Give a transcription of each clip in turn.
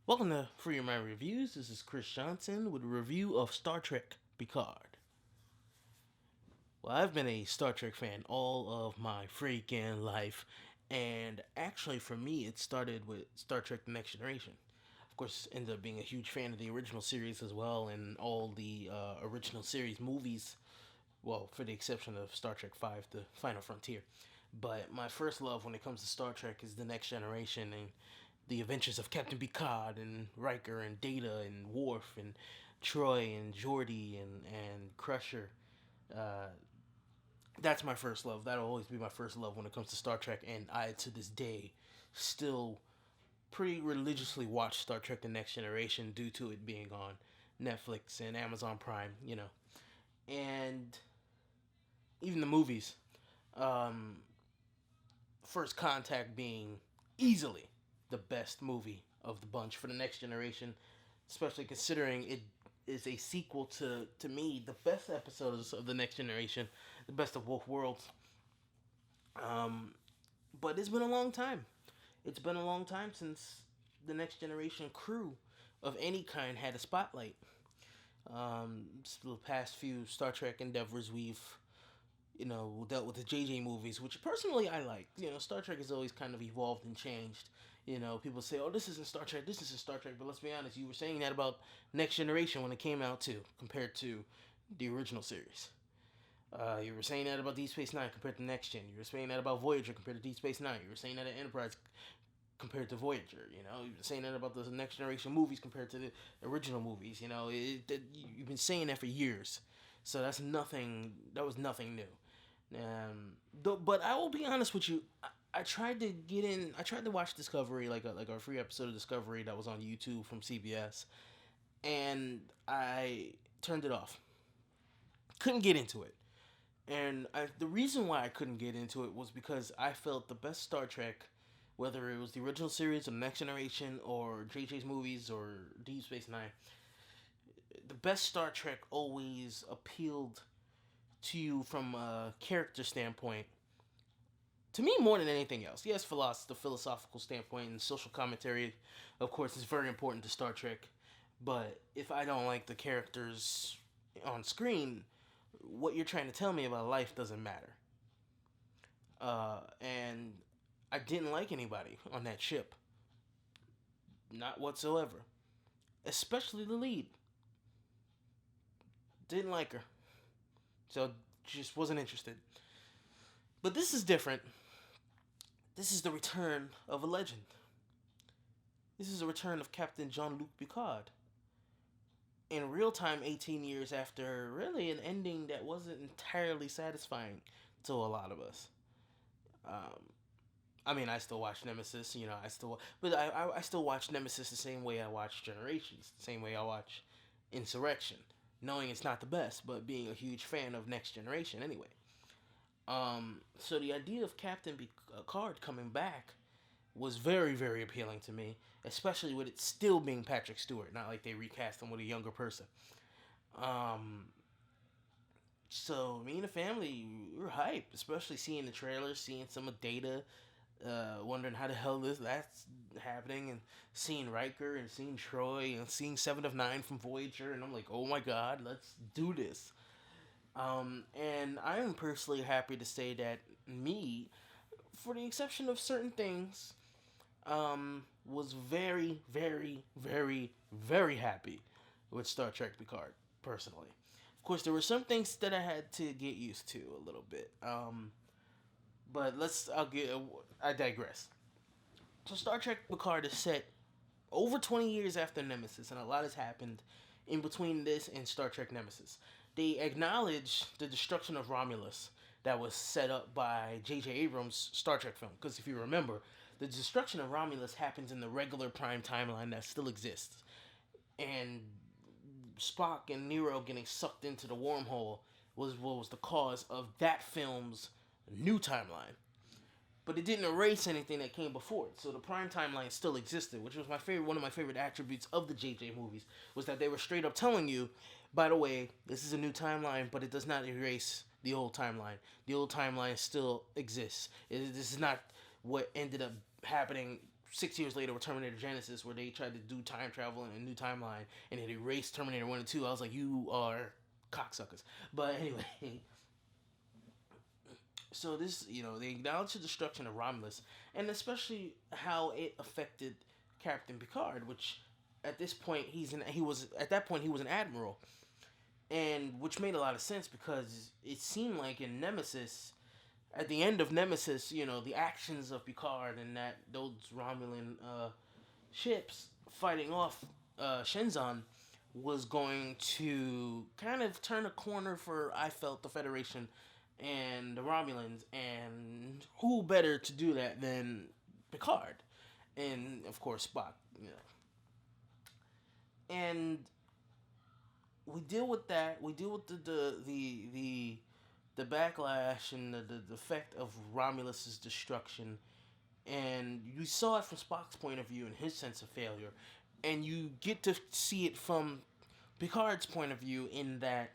Welcome to Free Your Mind Reviews. This is Chris Johnson with a review of Star Trek Picard. Well, I've been a Star Trek fan all of my freaking life, and actually, for me, it started with Star Trek The Next Generation. Of course, ended up being a huge fan of the original series as well, and all the original series movies. Well, for the exception of Star Trek V, The Final Frontier. But my first love when it comes to Star Trek is The Next Generation and the adventures of Captain Picard and Riker and Data and Worf and Troy and Geordi and Crusher. Uh, that's my first love. That'll always be my first love when it comes to Star Trek, and I, to this day, still pretty religiously watch Star Trek The Next Generation due to it being on Netflix and Amazon Prime. And even the movies. Um, First Contact being easily the best movie of the bunch for the next generation, especially considering it is a sequel to me, the best episodes of the next generation, the best of both worlds. Um, but it's been a long time. It's been a long time since the next generation crew of any kind had a spotlight. The past few Star Trek endeavors, we've dealt with the JJ movies, which personally I like. Star Trek has always kind of evolved and changed. People say, "Oh, this isn't Star Trek. This isn't Star Trek." But let's be honest, you were saying that about Next Generation when it came out too, compared to the original series. You were saying that about Deep Space Nine compared to Next Gen. You were saying that about Voyager compared to Deep Space Nine. You were saying that at Enterprise compared to Voyager. You were saying that about the Next Generation movies compared to the original movies. You've been saying that for years. So that's nothing. That was nothing new. But I will be honest with you. I tried to get in. I tried to watch Discovery, like a free episode of Discovery that was on YouTube from CBS, and I turned it off. Couldn't get into it, and the reason why I couldn't get into it was because I felt the best Star Trek, whether it was the original series or Next Generation or JJ's movies or Deep Space Nine, the best Star Trek always appealed to you from a character standpoint. To me, more than anything else, yes, the philosophical standpoint and social commentary, of course, is very important to Star Trek. But if I don't like the characters on screen, what you're trying to tell me about life doesn't matter. And I didn't like anybody on that ship, not whatsoever. Especially the lead. Didn't like her, so just wasn't interested. But this is different. This is the return of a legend. This is the return of Captain Jean-Luc Picard. In real time, 18 years after really an ending that wasn't entirely satisfying to a lot of us. Um, I mean, I still watch Nemesis, I still watch Nemesis the same way I watch Generations, the same way I watch Insurrection, knowing it's not the best, but being a huge fan of Next Generation anyway. So the idea of Captain Picard coming back was very, very appealing to me, especially with it still being Patrick Stewart, not like they recast him with a younger person. Um, so me and the family we were hyped, especially seeing the trailer, seeing some of Data, wondering how the hell that's happening, and seeing Riker and seeing Troy and seeing Seven of Nine from Voyager, and I'm like, oh my god, let's do this. And I am personally happy to say that me, for the exception of certain things, was very, very, very, very happy with Star Trek Picard, personally. Of course, there were some things that I had to get used to a little bit. But I digress. So Star Trek Picard is set over 20 years after Nemesis, and a lot has happened in between this and Star Trek Nemesis. They acknowledge the destruction of Romulus that was set up by J.J. Abrams' Star Trek film. Because if you remember, the destruction of Romulus happens in the regular prime timeline that still exists. And Spock and Nero getting sucked into the wormhole was what was the cause of that film's new timeline. But it didn't erase anything that came before it. So the prime timeline still existed, which was one of my favorite attributes of the JJ movies, was that they were straight up telling you, by the way, this is a new timeline, but it does not erase the old timeline. The old timeline still exists. This is not what ended up happening 6 years later with Terminator Genesis, where they tried to do time travel in a new timeline and it erased Terminator 1 and 2. I was like, you are cocksuckers. But anyway, so this, they acknowledge the destruction of Romulus, and especially how it affected Captain Picard, which at this point he was an admiral, and which made a lot of sense because it seemed like in Nemesis, at the end of Nemesis, the actions of Picard and that those Romulan ships fighting off Shenzon was going to kind of turn a corner for, I felt, the Federation and the Romulans, and who better to do that than Picard, and of course Spock, and we deal with that. We deal with the backlash and the effect of Romulus's destruction, and you saw it from Spock's point of view and his sense of failure, and you get to see it from Picard's point of view in that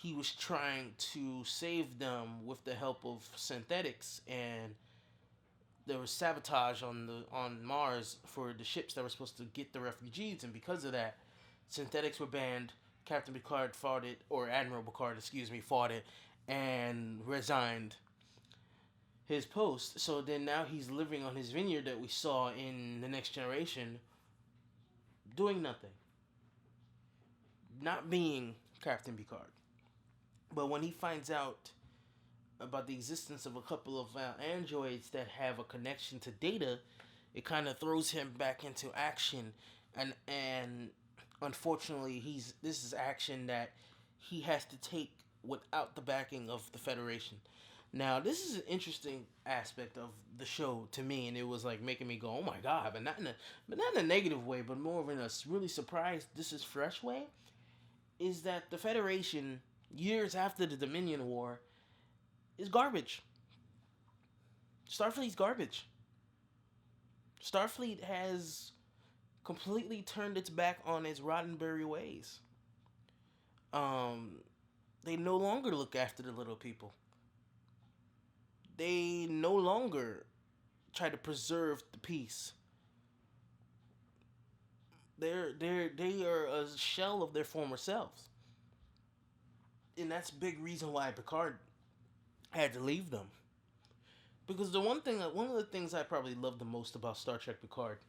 he was trying to save them with the help of synthetics, and there was sabotage on Mars for the ships that were supposed to get the refugees, and because of that, synthetics were banned. Captain Picard fought it, or Admiral Picard, excuse me, fought it, and resigned his post. So then now he's living on his vineyard that we saw in The Next Generation, doing nothing. Not being Captain Picard. But when he finds out about the existence of a couple of androids that have a connection to Data, it kind of throws him back into action, and unfortunately this is action that he has to take without the backing of the Federation. Now, this is an interesting aspect of the show to me, and it was like making me go, "Oh my god!" But not in a negative way, but more of in a really surprised, this is fresh way. Is that the Federation, years after the Dominion War, is garbage. Starfleet's garbage. Starfleet has completely turned its back on its Roddenberry ways. They no longer look after the little people. They no longer try to preserve the peace. They are a shell of their former selves, and that's a big reason why Picard had to leave them. Because one of the things I probably love the most about Star Trek Picard,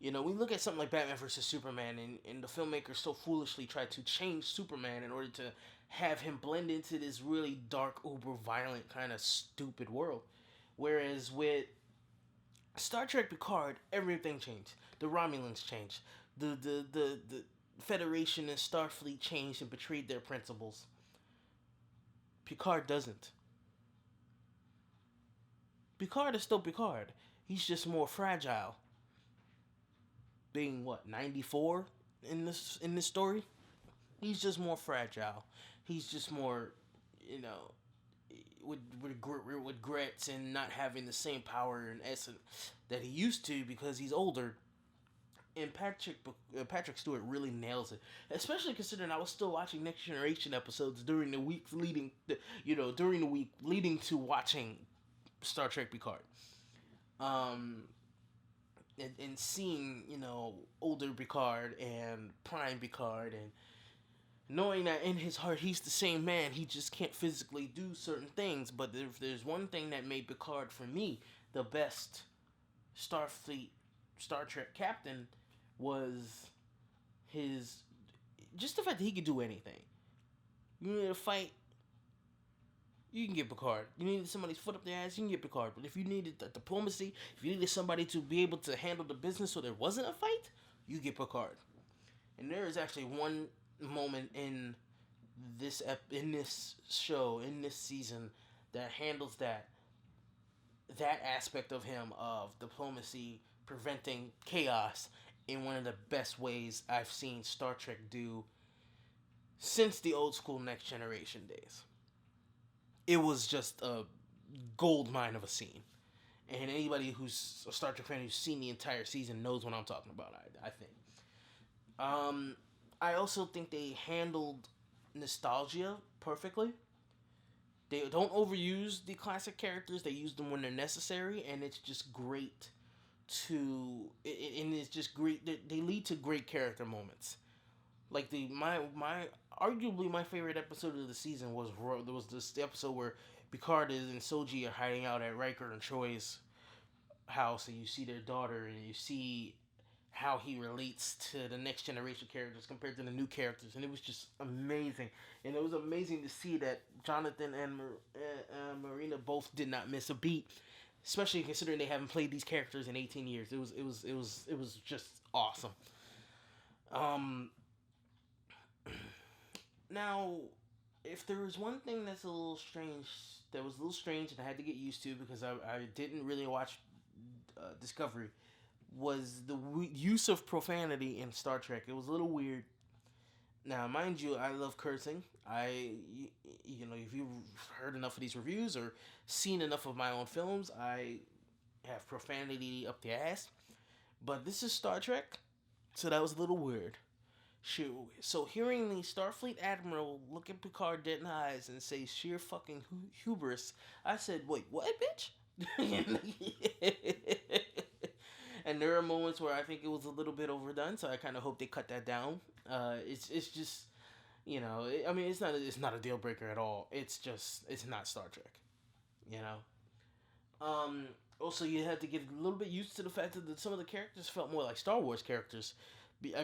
we look at something like Batman versus Superman, and the filmmakers so foolishly tried to change Superman in order to have him blend into this really dark, uber violent, kind of stupid world. Whereas with Star Trek Picard, everything changed. The Romulans changed. The Federation and Starfleet changed and betrayed their principles. Picard doesn't. Picard is still Picard. He's just more fragile. Being 94 in this story, he's just more fragile. He's just more, with regrets and not having the same power and essence that he used to because he's older. And Patrick Stewart really nails it, especially considering I was still watching Next Generation episodes during the week leading to watching Star Trek Picard. And seeing, older Picard and prime Picard, and knowing that in his heart he's the same man, he just can't physically do certain things. But if there's one thing that made Picard, for me, the best Star Trek captain, was just the fact that he could do anything. You need a fight, you can get Picard. You needed somebody's foot up their ass, you can get Picard. But if you needed the diplomacy, if you needed somebody to be able to handle the business so there wasn't a fight, you get Picard. And there is actually one moment in this show, in this season, that handles that aspect of him, of diplomacy, preventing chaos, in one of the best ways I've seen Star Trek do since the old school Next Generation days. It was just a gold mine of a scene. And anybody who's a Star Trek fan who's seen the entire season knows what I'm talking about, I think. I also think they handled nostalgia perfectly. They don't overuse the classic characters. They use them when they're necessary, and it's just great and it's just great. They lead to great character moments. Like my arguably my favorite episode of the season was this episode where Picard and Soji are hiding out at Riker and Troy's house, and you see their daughter, and you see how he relates to the next generation characters compared to the new characters, and it was just amazing. And it was amazing to see that Jonathan and Marina both did not miss a beat, especially considering they haven't played these characters in 18 years. It was just awesome. Um, Now, if there was one thing that's a little strange, that was a little strange, and I had to get used to because I didn't really watch Discovery, was the use of profanity in Star Trek. It was a little weird. Now, mind you, I love cursing. If you've heard enough of these reviews or seen enough of my own films, I have profanity up the ass. But this is Star Trek, so that was a little weird. Shoot. So hearing the Starfleet Admiral look at Picard dead in the eyes and say sheer fucking hubris, I said, wait, what, bitch? And there are moments where I think it was a little bit overdone, so I kind of hope they cut that down. It's just, I mean, it's not a deal breaker at all. It's just, it's not Star Trek, you know. Also, you had to get a little bit used to the fact that some of the characters felt more like Star Wars characters.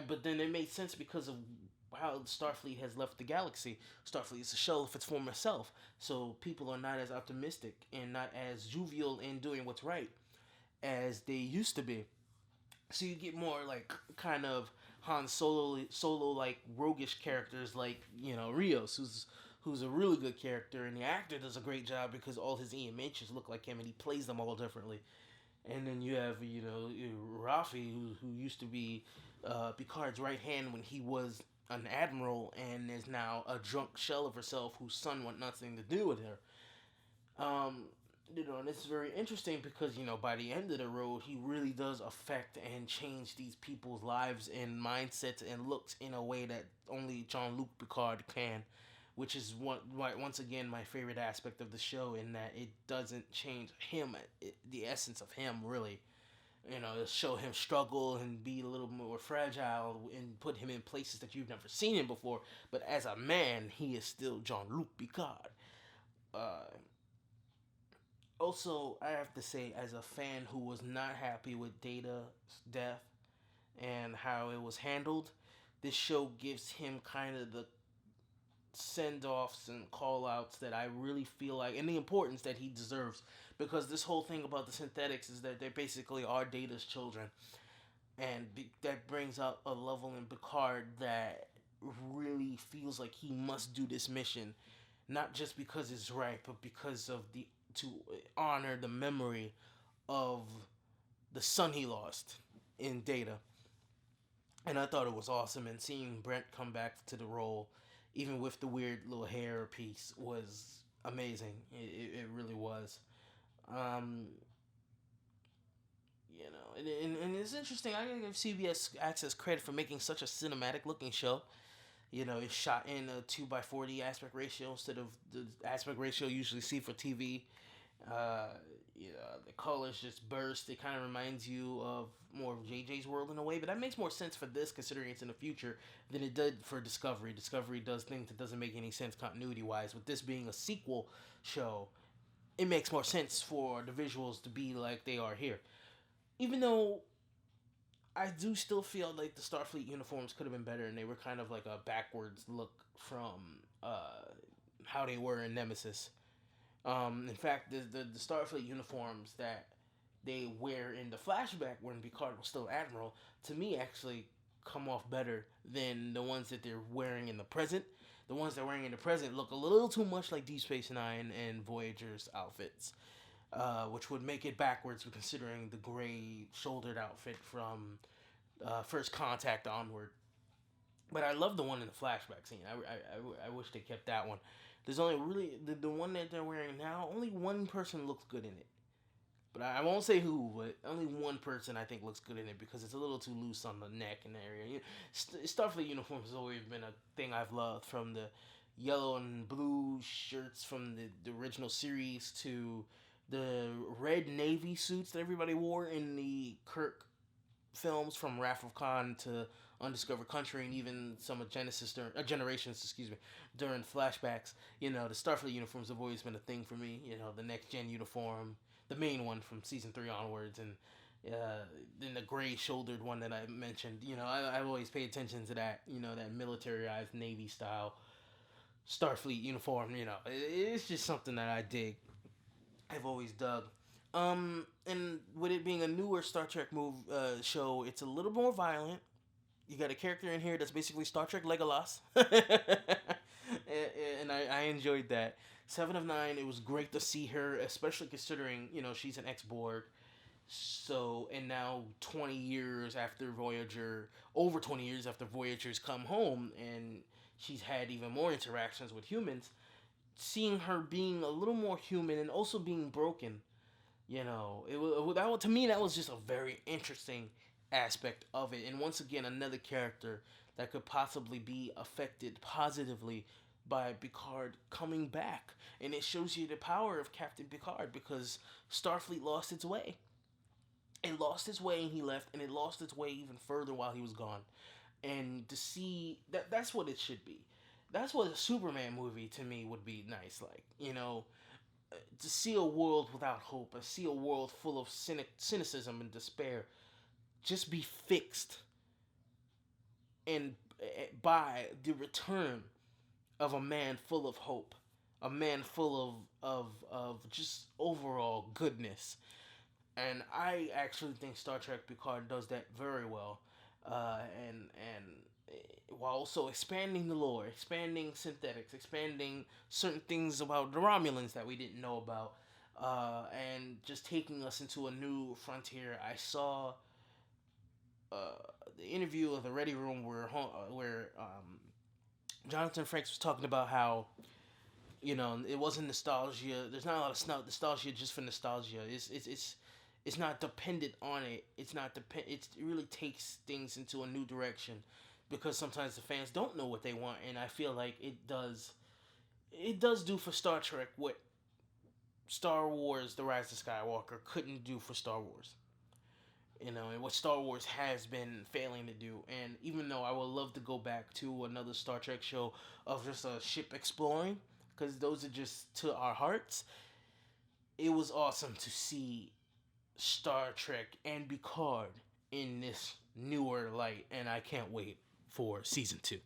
But then it made sense because of how Starfleet has left the galaxy. Starfleet is a shell of its former self, so people are not as optimistic and not as jovial in doing what's right as they used to be. So you get more like kind of Han Solo like roguish characters like Rios, who's a really good character, and the actor does a great job because all his images look like him and he plays them all differently. And then you have Rafi, who used to be Picard's right hand when he was an admiral, and is now a drunk shell of herself whose son want nothing to do with her. And it's very interesting because by the end of the road, he really does affect and change these people's lives and mindsets and looks in a way that only Jean-Luc Picard can. Which is once again my favorite aspect of the show, in that it doesn't change him, the essence of him, really. Show him struggle and be a little more fragile and put him in places that you've never seen him before. But as a man, he is still Jean-Luc Picard. Uh, Also, I have to say, as a fan who was not happy with Data's death and how it was handled, this show gives him kind of the send offs and call outs that I really feel like, and the importance that he deserves. Because this whole thing about the synthetics is that they basically are Data's children. And that brings out a level in Picard that really feels like he must do this mission. Not just because it's right, but because of to honor the memory of the son he lost in Data. And I thought it was awesome, and seeing Brent come back to the role, even with the weird little hair piece, was amazing. It really was. Um, and it's interesting. I gotta give CBS Access credit for making such a cinematic looking show. It's shot in a 2:40 aspect ratio instead of the aspect ratio you usually see for TV. Uh, the colors just burst. It kind of reminds you of more of JJ's world in a way, but that makes more sense for this considering it's in the future than it did for Discovery. Discovery does things that doesn't make any sense continuity wise. With this being a sequel show, it makes more sense for the visuals to be like they are here. Even though I do still feel like the Starfleet uniforms could have been better, and they were kind of like a backwards look from how they were in Nemesis. In fact, the Starfleet uniforms that they wear in the flashback when Picard was still Admiral, to me actually come off better than the ones that they're wearing in the present. The ones they're wearing in the present look a little too much like Deep Space Nine and Voyager's outfits, which would make it backwards considering the gray shouldered outfit from First Contact onward. But I love the one in the flashback scene. I wish they kept that one. There's only really the one that they're wearing now. Only one person looks good in it, but I won't say who. But only one person I think looks good in it because it's a little too loose on the neck and the area. Starfleet uniforms has always been a thing I've loved, from the yellow and blue shirts from the original series to the red navy suits that everybody wore in the Kirk films, from Wrath of Khan to Undiscovered Country, and even some of Genesis during Generations, excuse me, during flashbacks. The Starfleet uniforms have always been a thing for me. The next gen uniform, the main one from season 3 onwards, and then the gray shouldered one that I mentioned. I've always paid attention to that. That militarized Navy style Starfleet uniform. It's just something that I dig. I've always dug. And with it being a newer Star Trek show, it's a little more violent. You got a character in here that's basically Star Trek Legolas, and I enjoyed that. 7 of 9. It was great to see her, especially considering she's an ex-Borg. So, and now 20 years after Voyager, over 20 years after Voyager's come home, and she's had even more interactions with humans. Seeing her being a little more human and also being broken, to me that was just a very interesting aspect of it. And once again, another character that could possibly be affected positively by Picard coming back, and it shows you the power of Captain Picard, because Starfleet lost its way. It lost its way and he left, and it lost its way even further while he was gone. And to see that's what it should be. That's what a Superman movie to me would be nice. Like, to see a world without hope, to see a world full of cynicism and despair just be fixed, and by the return of a man full of hope, a man full of just overall goodness. And I actually think Star Trek Picard does that very well, and while also expanding the lore, expanding synthetics, expanding certain things about the Romulans that we didn't know about, and just taking us into a new frontier. I saw the interview of the Ready Room where Jonathan Frakes was talking about how it wasn't nostalgia. There's not a lot of nostalgia just for nostalgia. It's not dependent on it. It's not it really takes things into a new direction, because sometimes the fans don't know what they want, and I feel like it does. It does do for Star Trek what Star Wars: The Rise of Skywalker couldn't do for Star Wars. And what Star Wars has been failing to do. And even though I would love to go back to another Star Trek show of just a ship exploring, because those are just to our hearts, it was awesome to see Star Trek and Picard in this newer light, and I can't wait for season 2.